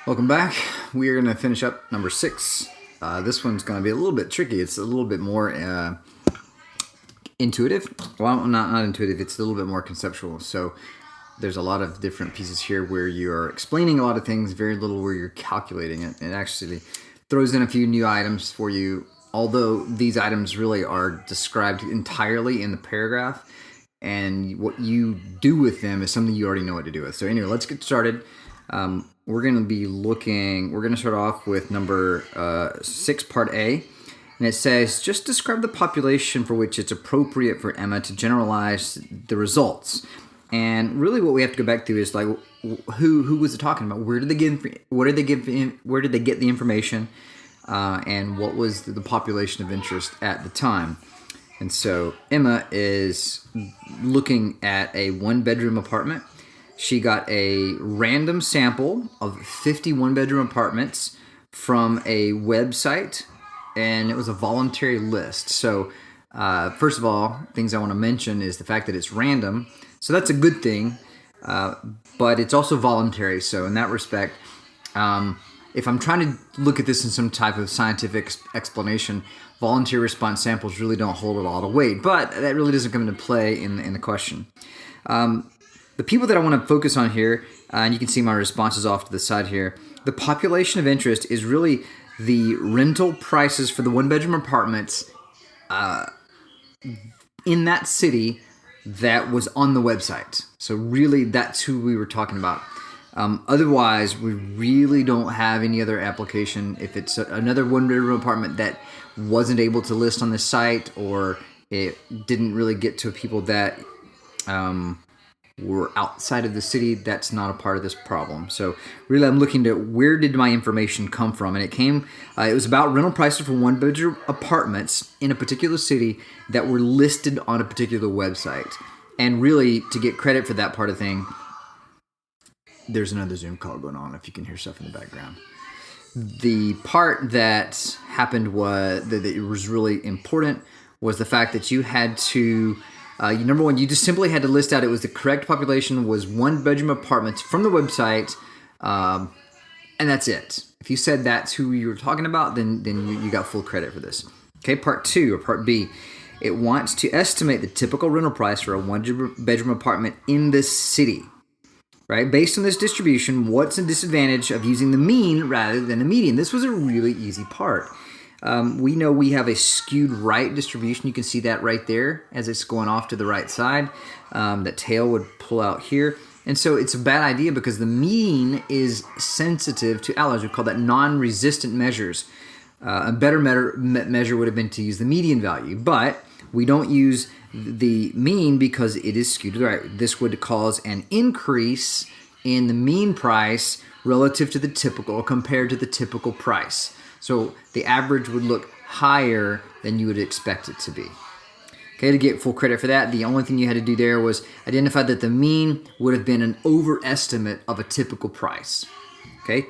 Welcome back. We are going to finish up number 6. This one's going to be a little bit tricky. It's a little bit more intuitive. Well, not intuitive. It's a little bit more conceptual. So there's a lot of different pieces here where you are explaining a lot of things, very little where you're calculating it. It actually throws in a few new items for you, although these items really are described entirely in the paragraph. And what you do with them is something you already know what to do with. So anyway, let's get started. We're going to start off with number 6, part A. And it says, just describe the population for which it's appropriate for Emma to generalize the results. And really what we have to go back to is like, who was it talking about? Where did they get the information? And what was the population of interest at the time? And so Emma is looking at a 1-bedroom apartment. She got a random sample of 50 1-bedroom apartments from a website, and it was a voluntary list. So first of all, things I want to mention is the fact that it's random. So that's a good thing, but it's also voluntary. So in that respect, if I'm trying to look at this in some type of scientific explanation, voluntary response samples really don't hold a lot of weight, but that really doesn't come into play in the question. The people that I want to focus on here, and you can see my responses off to the side here, the population of interest is really the rental prices for the 1-bedroom apartments in that city that was on the website. So really, that's who we were talking about. Otherwise, we really don't have any other application. If it's another 1-bedroom apartment that wasn't able to list on the site, or it didn't really get to people that were outside of the city, that's not a part of this problem. So really, I'm looking at where did my information come from, and it was about rental prices for 1-bedroom apartments in a particular city that were listed on a particular website. And really, to get credit for that part of thing, there's another Zoom call going on if you can hear stuff in the background. The part that happened that it was really important was the fact that you had to, number one, you just simply had to list out it was the correct population was 1-bedroom apartments from the website, and that's it. If you said that's who you were talking about, then you got full credit for this. Okay, part 2, or part B, it wants to estimate the typical rental price for a 1-bedroom apartment in this city. Right? Based on this distribution, what's the disadvantage of using the mean rather than the median? This was a really easy part. We know we have a skewed right distribution. You can see that right there as it's going off to the right side. That tail would pull out here. And so it's a bad idea because the mean is sensitive to outliers. We call that non-resistant measures. A better measure would have been to use the median value, but we don't use the mean because it is skewed to the right. This would cause an increase in the mean price relative to the typical, or compared to the typical price. So the average would look higher than you would expect it to be. Okay, to get full credit for that, the only thing you had to do there was identify that the mean would have been an overestimate of a typical price. Okay,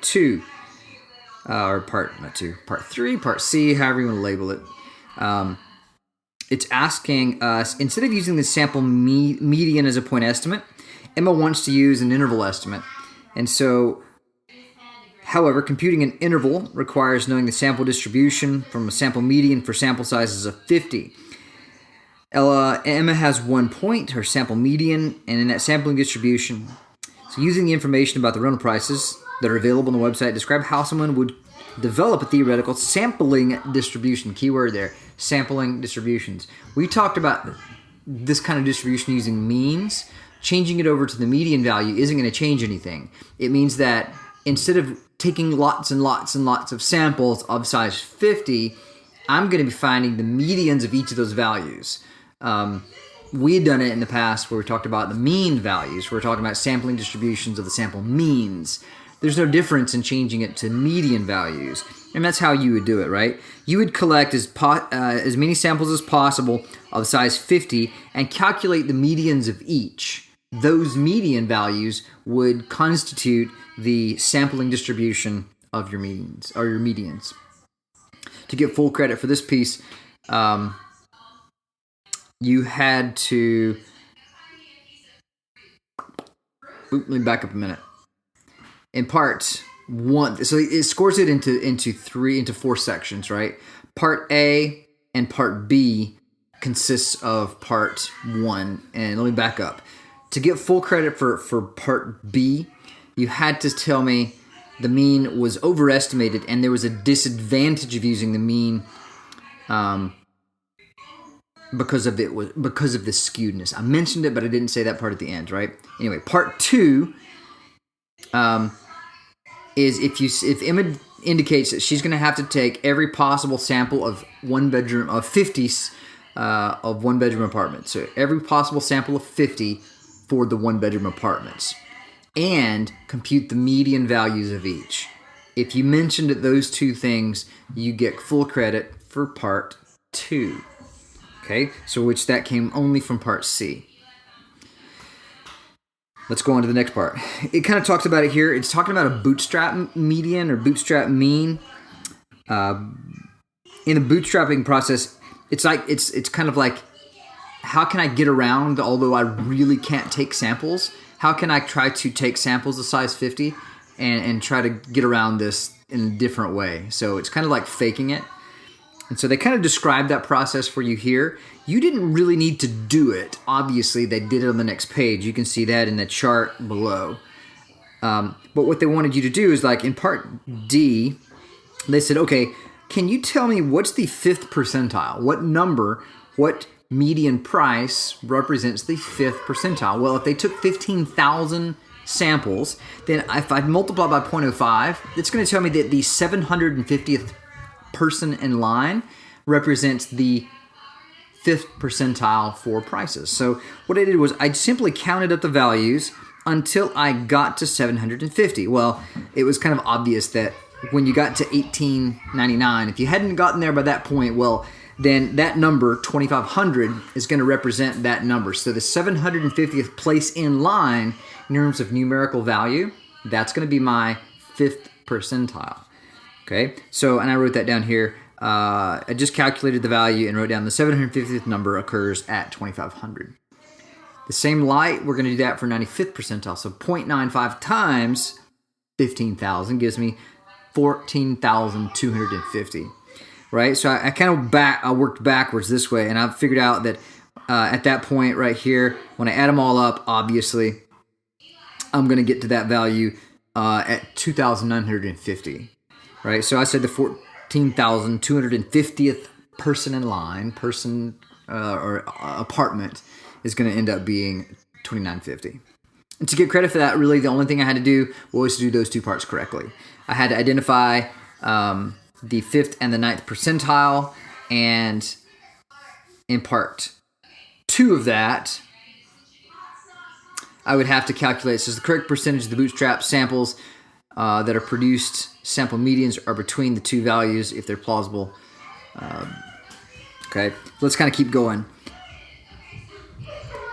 part 3, part C, however you want to label it. It's asking us, instead of using the sample median as a point estimate, Emma wants to use an interval estimate. And so, however, computing an interval requires knowing the sample distribution from a sample median for sample sizes of 50. Emma has 1 point, her sample median, and in that sampling distribution, so using the information about the rental prices that are available on the website, describe how someone would develop a theoretical sampling distribution. Keyword there, sampling distributions. We talked about this kind of distribution using means. Changing it over to the median value isn't going to change anything. It means that instead of taking lots and lots and lots of samples of size 50, I'm going to be finding the medians of each of those values. We had done it in the past where we talked about the mean values. We're talking about sampling distributions of the sample means. There's no difference in changing it to median values. And that's how you would do it, right? You would collect as many samples as possible of size 50 and calculate the medians of each. Those median values would constitute the sampling distribution of your medians, or your medians. To get full credit for this piece, you had to... let me back up a minute. In part one. So it scores it into four sections, right? Part A and Part B consists of Part 1. And let me back up. To get full credit for Part B, you had to tell me the mean was overestimated and there was a disadvantage of using the mean because of the skewedness. I mentioned it, but I didn't say that part at the end, right? Anyway, Part 2 is if Emma indicates that she's going to have to take every possible sample of 50 of one bedroom apartments. So every possible sample of 50 for the one bedroom apartments, and compute the median values of each. If you mentioned those two things, you get full credit for Part 2. Okay, so which that came only from Part C. Let's go on to the next part. It kind of talks about it here. It's talking about a bootstrap median or bootstrap mean. In the bootstrapping process, it's kind of like, how can I get around, although I really can't take samples? How can I try to take samples of size 50 and try to get around this in a different way? So it's kind of like faking it. And so they kind of describe that process for you here. You didn't really need to do it. Obviously, they did it on the next page. You can see that in the chart below. But what they wanted you to do is, like in Part D, they said, okay, can you tell me what's the 5th percentile? What median price represents the 5th percentile? Well, if they took 15,000 samples, then if I multiply by 0.05, it's going to tell me that the 750th person in line represents the 5th percentile for prices. So what I did was I simply counted up the values until I got to 750. Well, it was kind of obvious that when you got to 1899, if you hadn't gotten there by that point, well, then that number, 2,500, is going to represent that number. So the 750th place in line in terms of numerical value, that's going to be my 5th percentile. Okay, so, and I wrote that down here. I just calculated the value and wrote down the 750th number occurs at 2,500. The same light, we're going to do that for 95th percentile. So 0.95 times 15,000 gives me 14,250. Right, so I kind of worked backwards this way, and I figured out that at that point right here, when I add them all up, obviously, I'm going to get to that value at 2,950. Right, so I said the 14,250th person in line, or apartment, is going to end up being 2,950. And to get credit for that, really, the only thing I had to do was to do those two parts correctly. I had to identify the 5th and the 9th percentile, and in Part 2 of that, I would have to calculate, so the correct percentage of the bootstrap samples that are produced, sample medians, are between the two values if they're plausible. Okay, let's kind of keep going.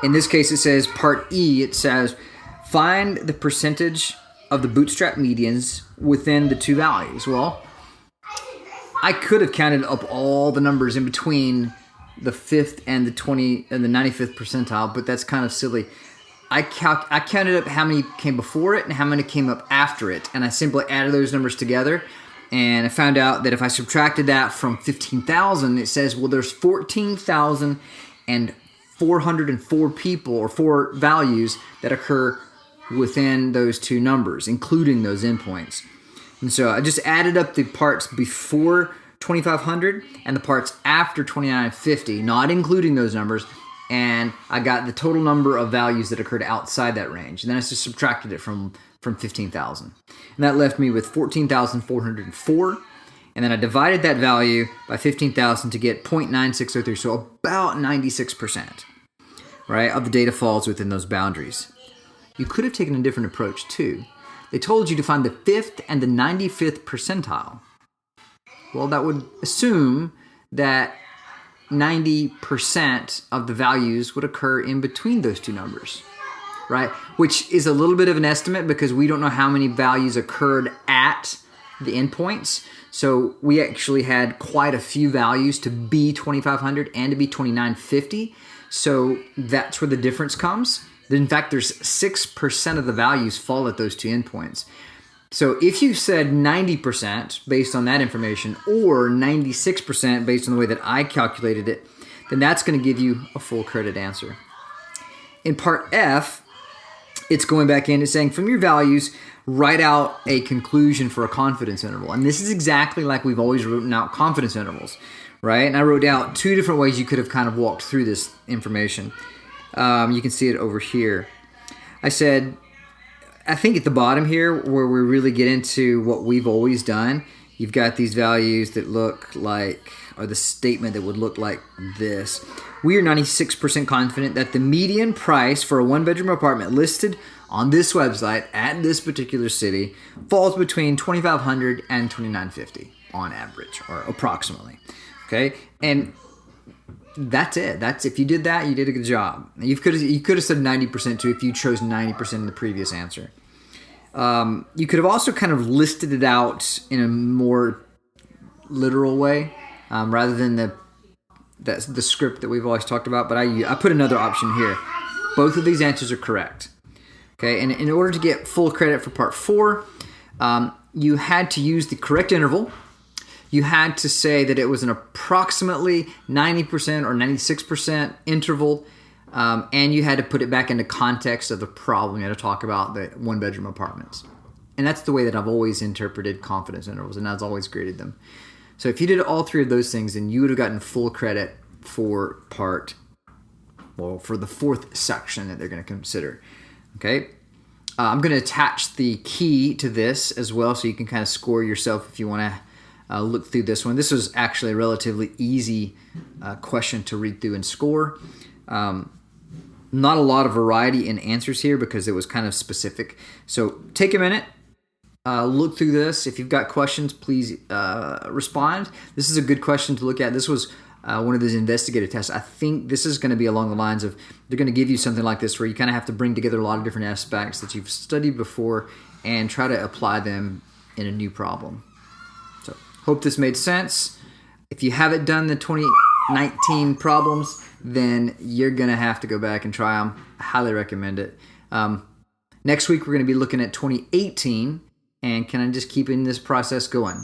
In this case, it says Part E, it says, find the percentage of the bootstrap medians within the two values. Well, I could have counted up all the numbers in between the 5th and the 95th percentile, but that's kind of silly. I counted up how many came before it and how many came up after it, and I simply added those numbers together, and I found out that if I subtracted that from 15,000, it says, well, there's 14,404 people, or 4 values, that occur within those two numbers, including those endpoints. And so I just added up the parts before 2,500 and the parts after 2,950, not including those numbers, and I got the total number of values that occurred outside that range. And then I just subtracted it from 15,000. And that left me with 14,404. And then I divided that value by 15,000 to get 0.9603, so about 96%, right, of the data falls within those boundaries. You could have taken a different approach too. They told you to find the 5th and the 95th percentile. Well, that would assume that 90% of the values would occur in between those two numbers, right? Which is a little bit of an estimate because we don't know how many values occurred at the endpoints. So we actually had quite a few values to be 2,500 and to be 2,950. So that's where the difference comes. In fact, there's 6% of the values fall at those two endpoints. So if you said 90% based on that information or 96% based on the way that I calculated it, then that's going to give you a full credit answer. In part F, it's going back in and saying from your values, write out a conclusion for a confidence interval. And this is exactly like we've always written out confidence intervals, right? And I wrote out 2 different ways you could have kind of walked through this information. You can see it over here. I said, I think at the bottom here where we really get into what we've always done, you've got these values that look like, or the statement that would look like this. We are 96% confident that the median price for a 1-bedroom apartment listed on this website at this particular city falls between $2,500 and $2,950 on average, or approximately. Okay, and that's it. That's if you did that, you did a good job. You could have said 90% too if you chose 90% in the previous answer. You could have also kind of listed it out in a more literal way, rather than the script that we've always talked about. But I put another option here. Both of these answers are correct. Okay, and in order to get full credit for part 4, you had to use the correct interval. You had to say that it was an approximately 90% or 96% interval, and you had to put it back into context of the problem. You had to talk about the 1-bedroom apartments. And that's the way that I've always interpreted confidence intervals, and I've always graded them. So if you did all 3 of those things, then you would have gotten full credit for for the 4th section that they're going to consider. Okay? I'm going to attach the key to this as well, so you can kind of score yourself if you want to look through this one. This was actually a relatively easy question to read through and score. Not a lot of variety in answers here because it was kind of specific. So take a minute, look through this. If you've got questions, please respond. This is a good question to look at. This was one of those investigative tests. I think this is going to be along the lines of they're going to give you something like this where you kind of have to bring together a lot of different aspects that you've studied before and try to apply them in a new problem. So hope this made sense. If you haven't done the 2019 problems, then you're going to have to go back and try them. I highly recommend it. Next week, we're going to be looking at 2018, and can I just keep in this process going?